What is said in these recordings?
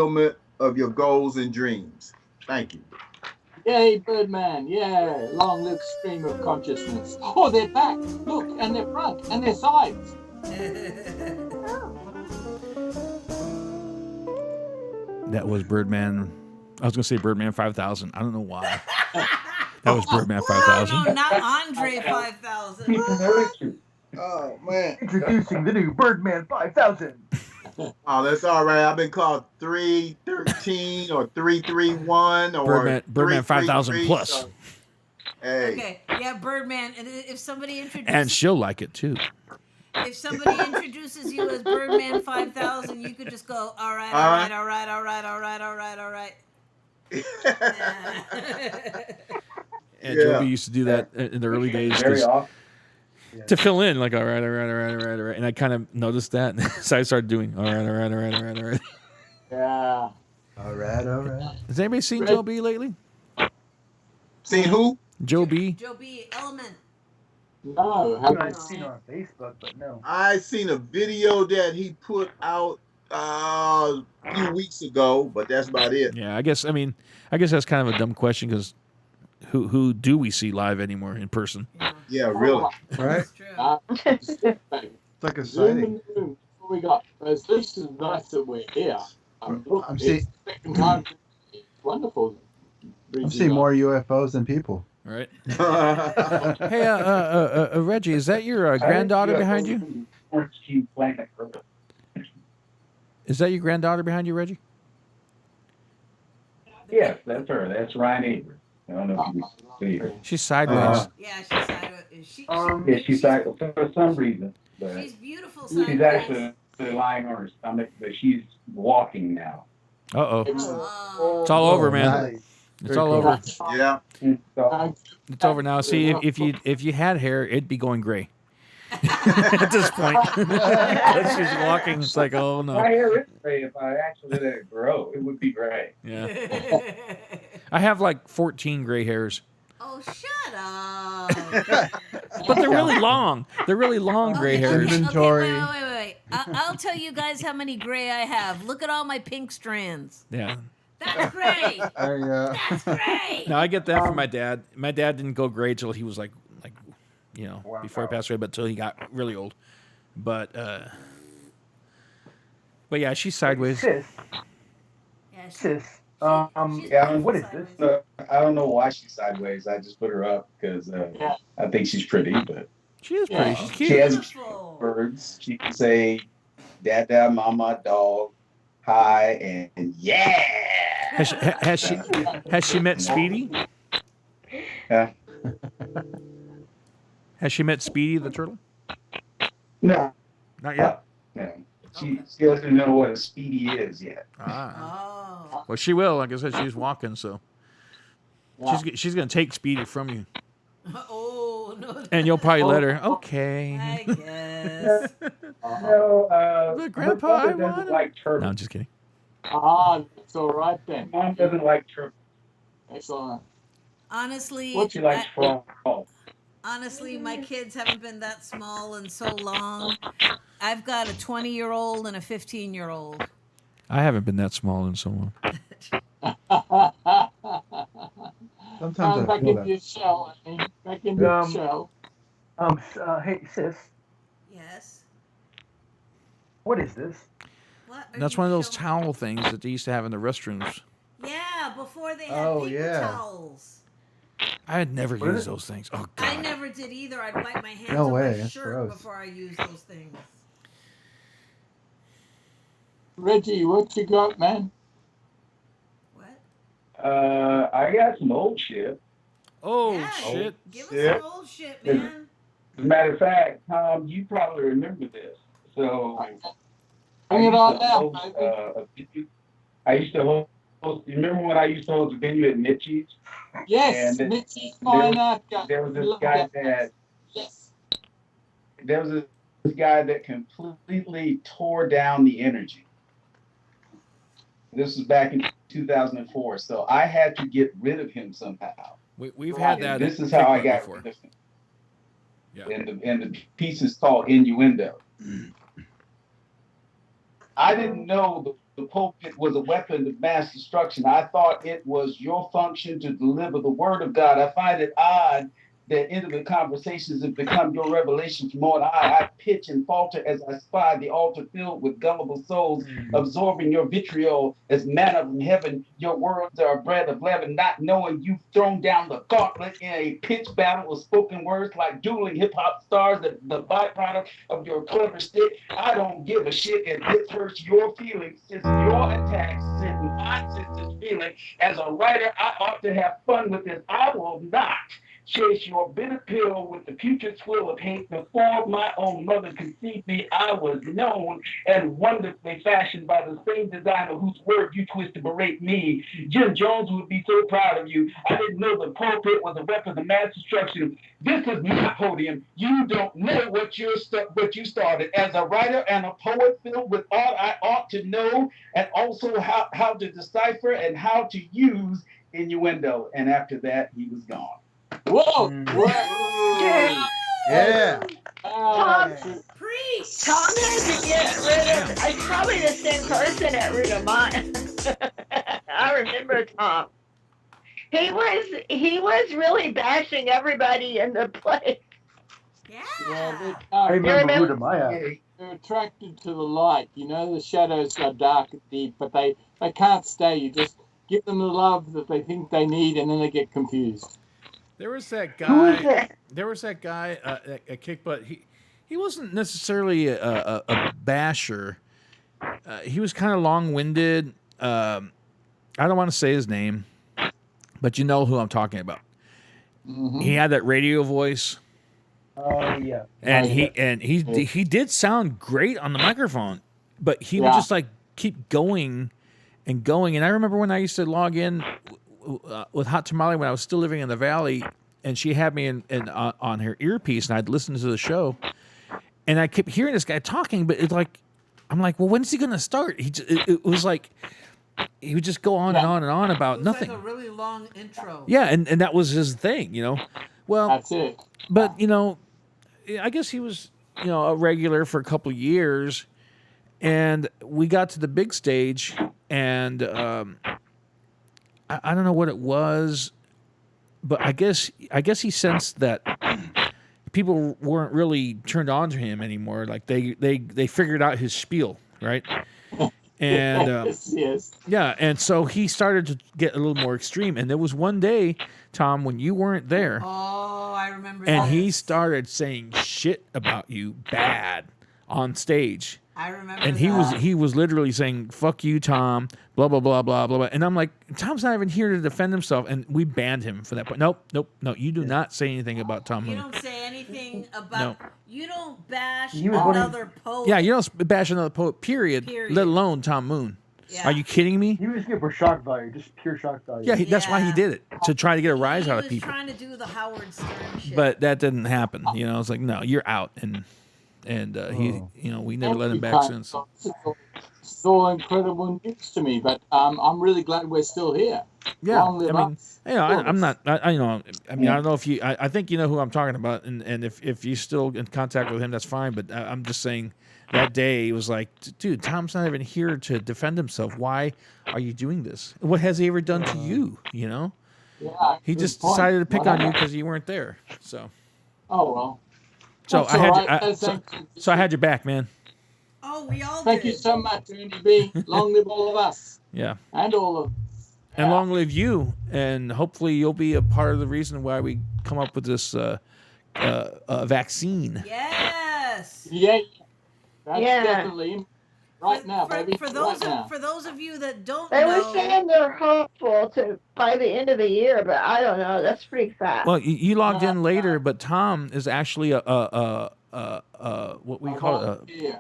fulfillment of your goals and dreams. Thank you. Yay, Birdman. Yeah. Long live stream of consciousness. Oh, they're back. Look, and their front and their sides. That was Birdman. I was going to say Birdman 5000. I don't know why. That was Birdman 5000. No, not Andre 5000. Oh, man. Introducing the new Birdman 5000. Oh, that's all right. I've been called 313 or 331 or Birdman 5000 plus. So, hey. Okay, yeah, Birdman. And if somebody introduces, And she'll like it too. if somebody introduces you as Birdman 5000, you could just go, all right, all right, all right, all right, all right, all right, all right. And Joby used to do that in the early days. Very often. To fill in, like, all right. And I kind of noticed that. So I started doing, all right. Yeah. All right. Has anybody seen Joe B lately? Seen who? Joe B. Joe B. Element. No, I've seen it on Facebook, but no. I seen a video that he put out a few weeks ago, but that's about it. Yeah, I guess that's kind of a dumb question because who do we see live anymore in person? Yeah, really. Right? It's true. It's like a Zoom sighting. in the room. We got. It's this is nice that we're here. I'm It's seeing- the second time. It's wonderful. I'm seeing more UFOs than people. All right. Hey, Reggie, is that your granddaughter behind you? Is that your granddaughter behind you, Reggie? Yes, that's her. That's Ryan Avery. I don't know if you see her. She's sideways. Yeah, she's sideways. Yeah, she's like, for some reason. But She's beautiful sideways. she's actually lying on her stomach, but she's walking now. Uh-oh. Oh. It's all over, man. Nice. It's all over. Yeah. So, It's over now. See, if you had hair, it'd be going gray. At this point. As she's walking, it's like, oh my no. hair is gray. If I actually let it grow, it would be gray. Yeah. I have like 14 gray hairs. Oh, shut up. But they're really long. They're really long gray hairs. Inventory. Okay, wait. I'll tell you guys how many gray I have. Look at all my pink strands. Yeah. That's great. There you go. That's great. Now I get that from my dad. My dad didn't go gray till he was like before he passed away, but till he got really old. But yeah, she's sideways. Sis. Yeah, she- Sis. she's Yeah, what is sideways. this? I don't know why she's sideways. I just put her up because I think she's pretty, but She is pretty. She's she cute. has Beautiful. words. She can say, "Dada, mama, dog, hi," and yeah. Has she met Speedy? Yeah. Has she met Speedy the turtle? No. Not yet. No. She doesn't know what a speedy is yet. Ah. Oh. Well, she will. Like I said, she's walking, so Yeah. she's gonna take Speedy from you, Oh, no. and you'll probably let her. Okay. I guess. No, But Grandpa, her I mother want doesn't him. like No, turtles. I'm just kidding. It's all right then. Mom doesn't like turtles. Excellent. Honestly, What She likes frogs. honestly, my kids haven't been that small in so long. I've got a 20-year-old and a 15-year-old. I haven't been that small in so long. Sometimes I Back feel into that. your shell. I mean, back into your shell. Hey, sis. Yes. What is this? What are That's you one of those showing? towel things that they used to have in the restrooms. Yeah, before they had Oh, paper yeah. towels. I had never What is used it? those things. Oh I God. never did either. I'd wipe my hands No on way, my that's shirt gross. before I used those things. Reggie, what you got, man? What? I got some old shit. Oh Yeah, shit. Give us Yeah. some old shit, man. As a matter of fact, Tom, you probably remember this. So Bring it on I down, used to baby. host, a venue. I used to host. You remember when I used to host a venue at Mitchie's? Yes, and Mitchie's Fine Art Gallery. There was this Love guy that. that Yes. there was this guy that completely tore down the energy. This was back in 2004, so I had to get rid of him somehow. We've had And that. this is how I got before. rid of him. Yeah. And the piece is called Innuendo. I didn't know the the pulpit was a weapon of mass destruction. I thought it was your function to deliver the word of God. I find it odd that intimate conversations have become your revelations more than I pitch and falter as I spy the altar filled with gullible souls, absorbing your vitriol as manna from heaven. Your words are a bread of leaven, not knowing you've thrown down the gauntlet in a pitch battle of spoken words like dueling hip-hop stars, the byproduct of your clever stick. I don't give a shit if this hurts your feelings, since your attacks send nonsense this feeling. As a writer, I ought to have fun with this. I will not chase your bitter pill with the putrid swill of hate. Before my own mother conceived me, I was known and wonderfully fashioned by the same designer whose word you twist to berate me. Jim Jones would be so proud of you. I didn't know the pulpit was a weapon of mass destruction. This is my podium. You don't know what you started. As a writer and a poet filled with art, I ought to know, and also how to decipher and how to use innuendo. And after that, he was gone. Whoa! Yeah. Preach. Tom had to get rid of. I'm probably the same person at rid of mine. I remember Tom. He was really bashing everybody in the place. Yeah. I remember remember- Ruta Maya. They're attracted to the light. You know, the shadows are dark and deep, but they can't stay. You just give them the love that they think they need, and then they get confused. There was that Who is guy. it? There was that guy at Kick Butt. He wasn't necessarily a basher. He was kind of long-winded. I don't want to say his name, but you know who I'm talking about. Mm-hmm. He had that radio voice, Oh yeah. and Oh, he did sound great on the microphone, but he would Yeah. just like keep going and going. And I remember when I used to log in with Hot Tamale when I was still living in the Valley, and she had me on her earpiece, and I'd listen to the show, and I kept hearing this guy talking, but it's like, I'm like, well, when's he gonna start? It was like he would just go on and on and on about It was nothing. like a really long intro. Yeah, and that was his thing, you know. Well, That's it. but you know, I guess he was, you know, a regular for a couple of years, and we got to the big stage, and I don't know what it was, but I guess he sensed that people weren't really turned on to him anymore. Like they figured out his spiel, right? And yes. yeah, and so he started to get a little more extreme. And there was one day, Tom, when you weren't there, Oh, I remember and that. he started saying shit about you bad on stage. I remember And that. he was literally saying, "Fuck you, Tom." Blah blah blah blah blah blah. And I'm like, Tom's not even here to defend himself, and we banned him for that. But nope. No. You do not say anything about Tom You Moon. don't say anything about. No. You don't bash He was one of- another poet. Yeah, you don't bash another poet. Period. Period. Let alone Tom Moon. Yeah. Are you kidding me? He was good for shock value, just pure shock value. Yeah, that's why he Yeah. did it, to try to get a rise He out was of people. trying to do the Howard Stern shit. But that didn't happen. You know, it's like, no, you're out, and he, Oh. you know, we never let him back Every since. time. It's all incredible news to me, but I'm really glad we're still here. Yeah, Long live I mean, us. you know, Of I'm not, course. I you know, I mean, I don't know if you, I think you know who I'm talking about, and if you're still in contact with him, that's fine. But I'm just saying, that day it was like, dude, Tom's not even here to defend himself. Why are you doing this? What has he ever done to you? You know, Yeah, he good just point. decided to pick on you Whatever. because you weren't there. So, Oh well. so That's I had, all you, right. I, so I had your back, man. oh, we all Thank did. you so much, Ernie B. Long live all of us Yeah. and all of. And Yeah. long live you, and hopefully you'll be a part of the reason why we come up with this vaccine. Yes. Yeah, that's Yeah. definitely right now, baby. For those right now. for those of you that don't They were know, saying they're hopeful to by the end of the year, but I don't know. That's pretty fast. Well, you logged in later, but Tom is actually a what we call it, Yeah.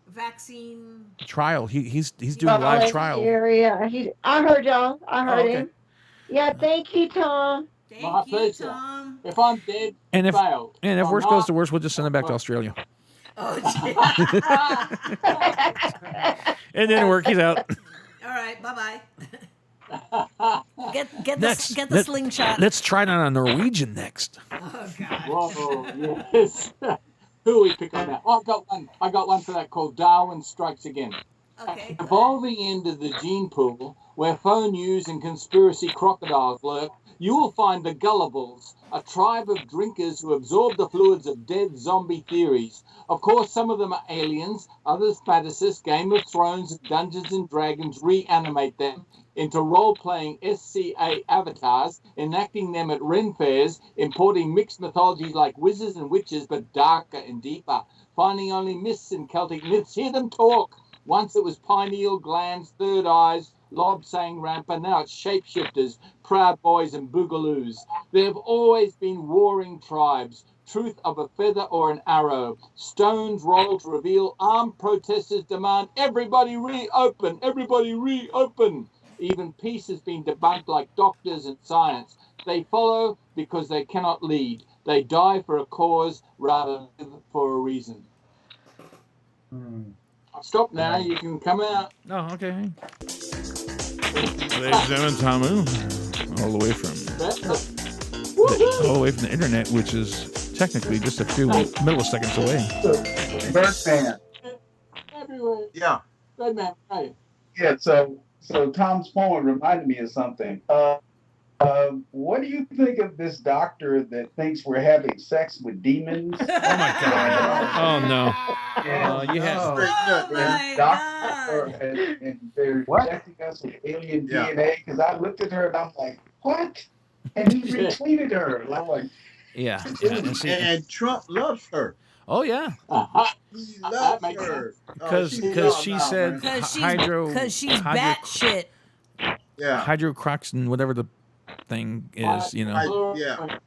vaccine. a trial. He's doing a live trial. Yeah, I heard y'all. I heard okay. him. Yeah, thank you, Tom. Thank My you, pleasure. Tom. If I'm dead, And if failed. and if I'm worse goes not- to worse, we'll just send him back to Australia. Oh, gee. It didn't work. He's out. All right. Bye bye. Get Next, the let- slingshot. Let's try it on a Norwegian next. Oh God. Whoa, yes. Who we pick on now? Oh, I got one for that called Darwin Strikes Again. Okay. At the evolving end of the gene pool, where phone news and conspiracy crocodiles lurk, you will find the Gullibles, a tribe of drinkers who absorb the fluids of dead zombie theories. Of course, some of them are aliens, others fantasists. Game of Thrones and Dungeons and Dragons reanimate them into role-playing SCA avatars, enacting them at Ren fairs, importing mixed mythologies like wizards and witches, but darker and deeper, finding only myths and Celtic myths. Hear them talk. Once it was pineal glands, third eyes, lob saying ramper. Now it's shapeshifters, proud boys, and boogaloos. There have always been warring tribes. Truth of a feather or an arrow. Stones roll to reveal armed protesters demand everybody reopen, everybody reopen. Even peace has been debunked like doctors and science. They follow because they cannot lead. They die for a cause rather than for a reason. Stop now. You can come out. Oh, okay. Ladies and gentlemen, Tamu, all the way from the internet, which is technically just a few milliseconds away. Birdman. Everywhere. Yeah. Birdman, right. Yeah, so Tom's poem reminded me of something. What do you think of this doctor that thinks we're having sex with demons? Oh my God! Oh no! You had Straight nut, man. Doctor, and they're What? injecting us with alien Yeah. DNA. Because I looked at her and I'm like, what? And he retweeted her. Like, yeah. And see, And Trump loves her. oh yeah, He loves makes her. because she said Because she's hydro batshit. Yeah. hydrocroxin, whatever the thing is, you know. Yeah.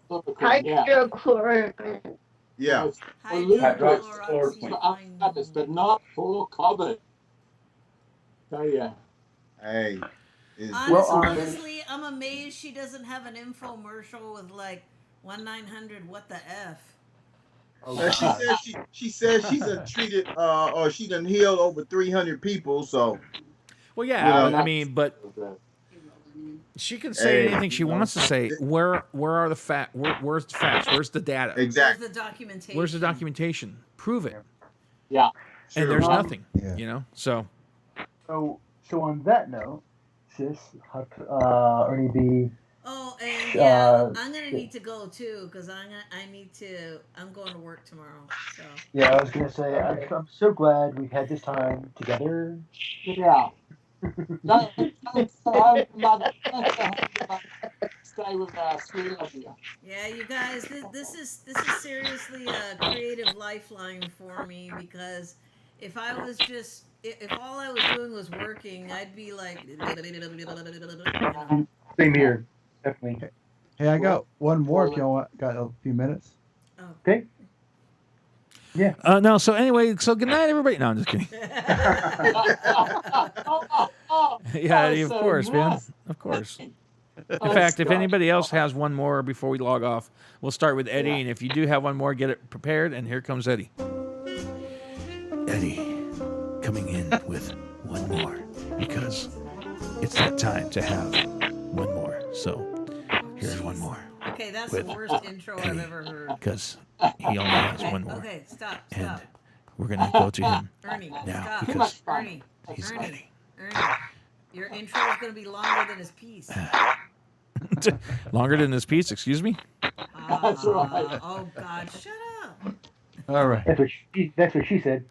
Hydrochloroquine. Yeah. Hydroxychloroquine. But not for COVID. So yeah. Hey. It's- Honestly, I'm amazed she doesn't have an infomercial with like 1-900 what the F. she says she's treated or she done healed over 300 people. So Well, yeah, You know. I mean, but she can say Hey, anything she wants to say. Where are the facts? Where's the facts? Where's the data? exactly. Where's the documentation? Where's the documentation? Prove it. Yeah. And Sure. there's nothing. Yeah. You know. So So on that note, sis, Ernie B. Oh, and I'm gonna need to go too because I'm going to work tomorrow. So Yeah, I was gonna say I'm so glad we've had this time together. Yeah. Stay with us. We love you. yeah, you guys, this is seriously a creative lifeline for me because if I was just if all I was doing was working, I'd be like. Same here, definitely. Hey, I got one more if y'all got a few minutes. Okay. Yeah. no. So anyway, so good night, everybody. No, I'm just kidding. Yeah, of course, man. Of course. In fact, if anybody else has one more before we log off, we'll start with Eddie. And if you do have one more, get it prepared. And here comes Eddie. Eddie coming in with one more because it's that time to have one more. So here's one more Okay, that's the worst intro I've ever heard. because he only has one more. Okay, stop. And we're going to go to him Ernie, now stop. because Ernie, he's Eddie. Ernie, your intro is going to be longer than his piece. Longer than this piece, excuse me? That's right. Oh God, shut up. All right. That's what she said.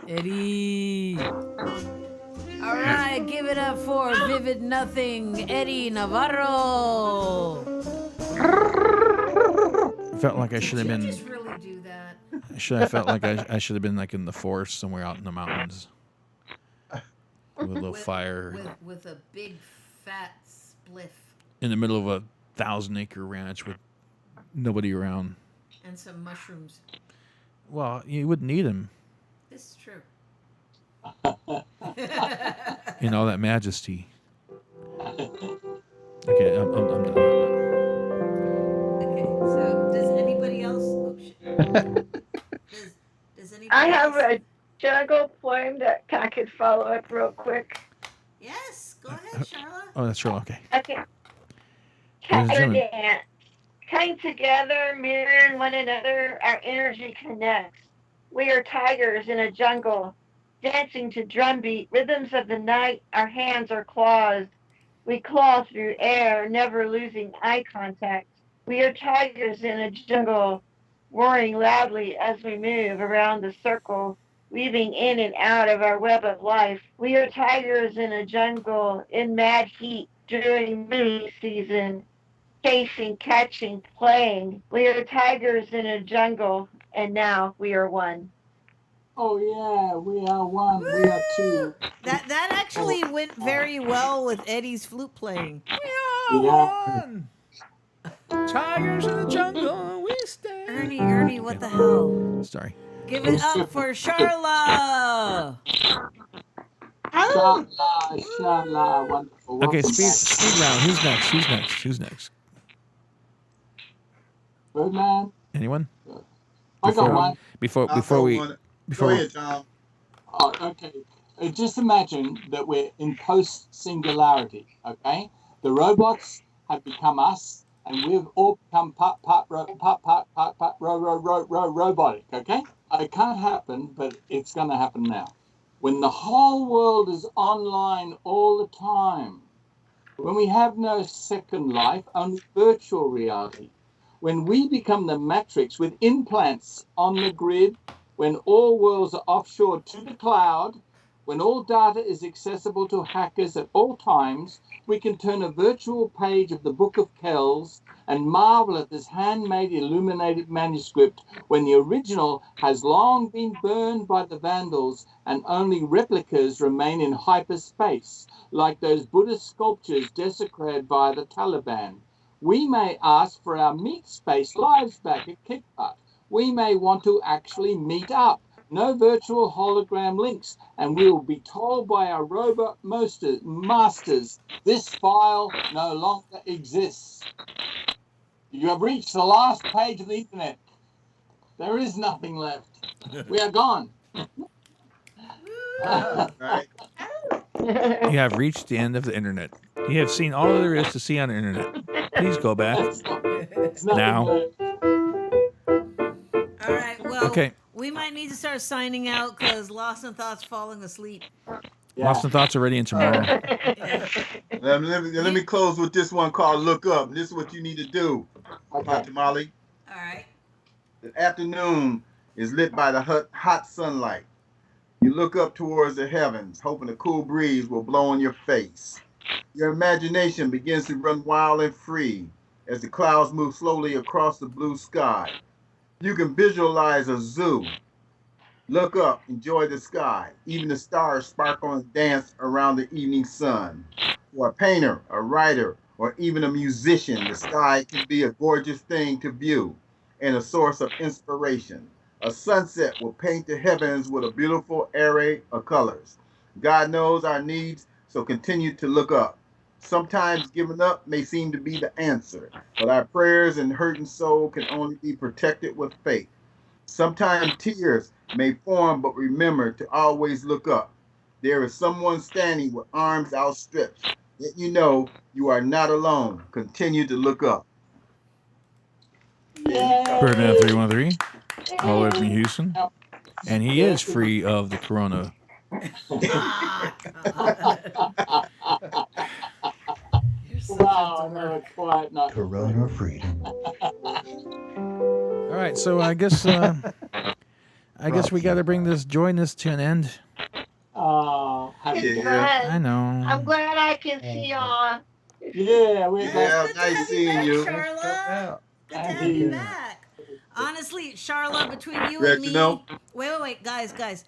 Eddie. All right, give it up for Vivid Nothing, Eddie Navarro. Felt like I should have Did you been. just really do that? I felt like I should have been like in the forest somewhere out in the mountains with a little fire With a big fat spliff in the middle of a 1,000-acre ranch with nobody around. and some mushrooms. Well, you wouldn't need them This is true. in all that majesty. Okay, I'm done. Okay, so does anybody else? Oh, shit. Does anybody I have else? a jungle poem that I could follow up real quick. Yes, go ahead, Charlotte. Oh, that's true. Okay. Okay. Ladies and Tiger gentlemen. dance. Came together, mirroring one another, our energy connects. We are tigers in a jungle, dancing to drumbeat, rhythms of the night, our hands are claws. We claw through air, never losing eye contact. We are tigers in a jungle, roaring loudly as we move around the circle, weaving in and out of our web of life. We are tigers in a jungle, in mad heat, during moving season, chasing, catching, playing. We are tigers in a jungle, and now we are one. Oh yeah, we are one. We are two. That actually went very well with Eddie's flute playing. Yeah. Tigers in the jungle, we stand. Ernie, what the hell? Sorry. Give it up for Charla. Shala, wonderful. Okay, Welcome speed round. Who's next? back. Birdman. Anyone? I got one. Before Go we ahead, Tom. Oh, okay. Just imagine that we're in post-singularity, okay? The robots have become us, and we've all become robotic, okay? It can't happen, but it's going to happen now. When the whole world is online all the time, when we have no second life, only virtual reality, when we become the matrix with implants on the grid, when all worlds are offshore to the cloud, when all data is accessible to hackers at all times, we can turn a virtual page of the Book of Kells and marvel at this handmade illuminated manuscript when the original has long been burned by the Vandals and only replicas remain in hyperspace, like those Buddhist sculptures desecrated by the Taliban. We may ask for our meat space lives back at Kickbutt. We may want to actually meet up. No virtual hologram links, and we will be told by our robot masters, this file no longer exists. You have reached the last page of the internet. There is nothing left. We are gone. Right. you have reached the end of the internet. You have seen all there is to see on the internet. Please go back. It's nothing Now. left. All right, well, Okay. we might need to start signing out because Lost in Thought's falling asleep. Yeah. Lost in Thoughts already in tomorrow. Yeah. Let me close with this one called Look Up. This is what you need to do, Okay. Tamale. All right. The afternoon is lit by the hot sunlight. You look up towards the heavens, hoping a cool breeze will blow on your face. Your imagination begins to run wild and free as the clouds move slowly across the blue sky. You can visualize a zoo. Look up, enjoy the sky. Even the stars sparkle and dance around the evening sun. For a painter, a writer, or even a musician, the sky can be a gorgeous thing to view and a source of inspiration. A sunset will paint the heavens with a beautiful array of colors. God knows our needs, so continue to look up. Sometimes giving up may seem to be the answer, but our prayers and hurting soul can only be protected with faith. Sometimes tears may form, but remember to always look up. There is someone standing with arms outstretched. Let you know you are not alone. Continue to look up. Birdman 313, all the way from Houston. And he is free of the corona. Wow, no, quite not. Corona freedom. All right, so I guess I guess we got to join this to an end. It's Yeah. I know. I'm glad I can see y'all. Yeah, we're glad. Yeah, Good to nice have seeing you. back, Charla. Good to Thank have you you. back. Honestly, Charla, between you and me. Reginald? Wait, guys. Yes,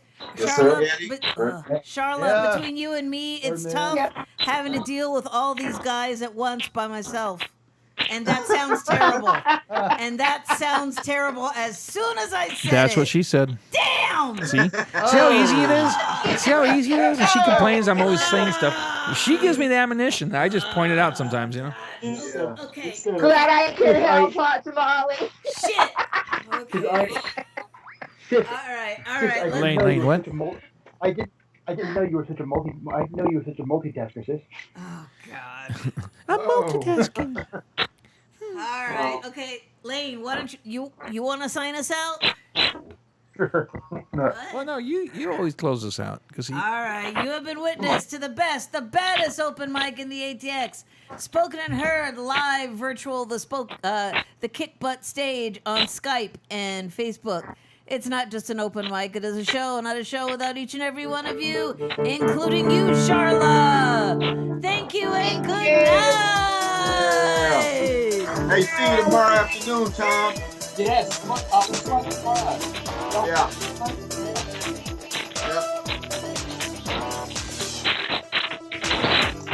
Charla, sir. Charlotte, Yeah. between you and me, it's Sure, tough man. having to deal with all these guys at once by myself. And that sounds terrible. And that sounds terrible as soon as I said That's it. what she said. Damn! See? See how easy it is? See how easy it is? And she complains I'm always saying stuff. She gives me the ammunition. I just point it out sometimes, you know? Yeah. Okay. Glad I could help Foxy Molly. Shit. Okay. Sis, All right. sis, I didn't Lane, know Lane, you were what? such a I didn't know you were such a I didn't know you were such a multitasker, sis. Oh God. I'm multitasking. All right. Okay, Lane. Why don't you want to sign us out? Sure. No. Well, no, you always close us out. Because All right, you have been witness to the best, the baddest open mic in the ATX. Spoken and heard live, virtual, the kick butt stage on Skype and Facebook. It's not just an open mic; it is a show, not a show without each and every one of you, including you, Charla. Thank you and good night. Hey, see you tomorrow afternoon, Tom. Yes. Tomorrow. Yeah.